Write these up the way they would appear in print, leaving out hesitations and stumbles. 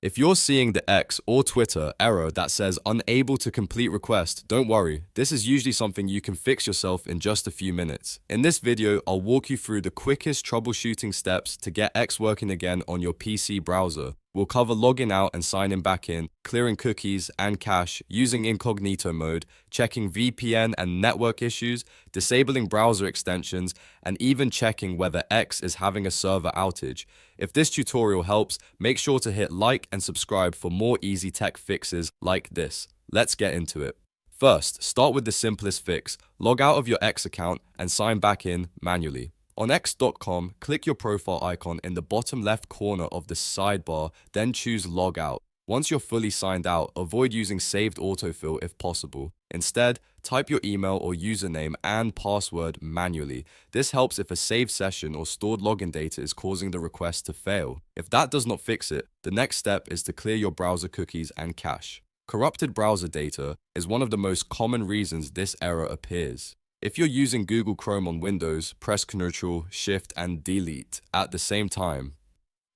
If you're seeing the X or Twitter error that says unable to complete request, don't worry. This is usually something you can fix yourself in just a few minutes. In this video, I'll walk you through the quickest troubleshooting steps to get X working again on your PC browser. We'll cover logging out and signing back in, clearing cookies and cache, using incognito mode, checking VPN and network issues, disabling browser extensions, and even checking whether X is having a server outage. If this tutorial helps, make sure to hit like and subscribe for more easy tech fixes like this. Let's get into it. First, start with the simplest fix. Log out of your X account and sign back in manually. On X.com, click your profile icon in the bottom left corner of the sidebar, then choose Log Out. Once you're fully signed out, avoid using saved autofill if possible. Instead, type your email or username and password manually. This helps if a saved session or stored login data is causing the request to fail. If that does not fix it, the next step is to clear your browser cookies and cache. Corrupted browser data is one of the most common reasons this error appears. If you're using Google Chrome on Windows, press Ctrl, Shift, and Delete at the same time.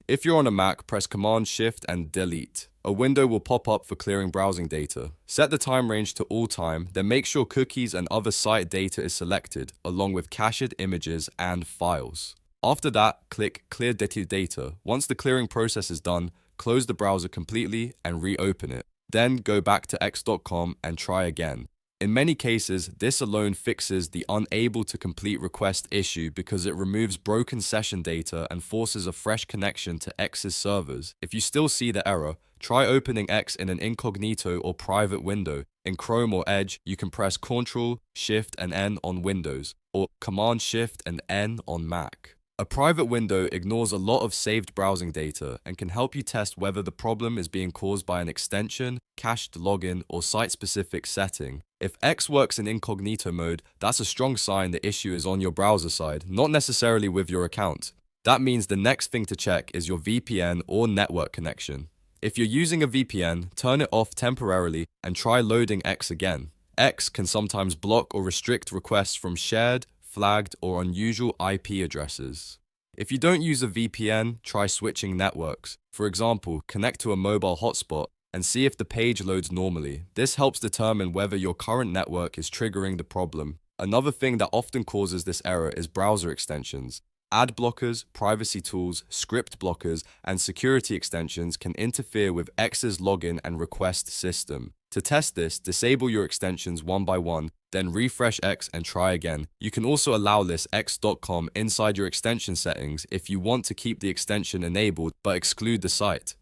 If you're on a Mac, press Command, Shift, and Delete. A window will pop up for clearing browsing data. Set the time range to all time, then make sure cookies and other site data is selected, along with cached images and files. After that, click Clear Data. Once the clearing process is done, close the browser completely and reopen it. Then go back to X.com and try again. In many cases, this alone fixes the unable to complete request issue because it removes broken session data and forces a fresh connection to X's servers. If you still see the error, try opening X in an incognito or private window. In Chrome or Edge, you can press Ctrl, Shift, and N on Windows, or Command, Shift, and N on Mac. A private window ignores a lot of saved browsing data and can help you test whether the problem is being caused by an extension, cached login, or site-specific setting. If X works in incognito mode, that's a strong sign the issue is on your browser side, not necessarily with your account. That means the next thing to check is your VPN or network connection. If you're using a VPN, turn it off temporarily and try loading X again. X can sometimes block or restrict requests from shared, flagged, or unusual IP addresses. If you don't use a VPN, try switching networks. For example, connect to a mobile hotspot and see if the page loads normally. This helps determine whether your current network is triggering the problem. Another thing that often causes this error is browser extensions. Ad blockers, privacy tools, script blockers, and security extensions can interfere with X's login and request system. To test this, disable your extensions one by one, then refresh X and try again. You can also allow this X.com inside your extension settings if you want to keep the extension enabled but exclude the site.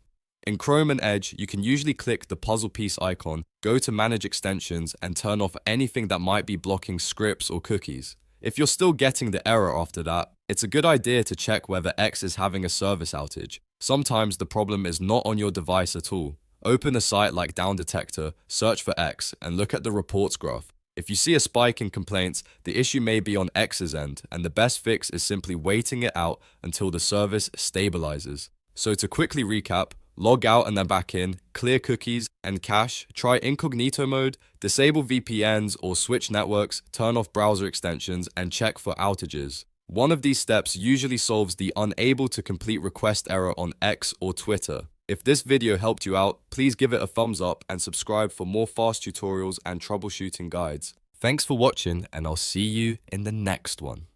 In Chrome and Edge, you can usually click the puzzle piece icon, go to Manage Extensions, and turn off anything that might be blocking scripts or cookies. If you're still getting the error after that, it's a good idea to check whether X is having a service outage. Sometimes the problem is not on your device at all. Open a site like Downdetector, search for X, and look at the reports graph. If you see a spike in complaints, the issue may be on X's end, and the best fix is simply waiting it out until the service stabilizes. So to quickly recap, log out and then back in, clear cookies and cache, try incognito mode, disable VPNs or switch networks, turn off browser extensions, and check for outages. One of these steps usually solves the unable to complete request error on X or Twitter. If this video helped you out, please give it a thumbs up and subscribe for more fast tutorials and troubleshooting guides. Thanks for watching, and I'll see you in the next one.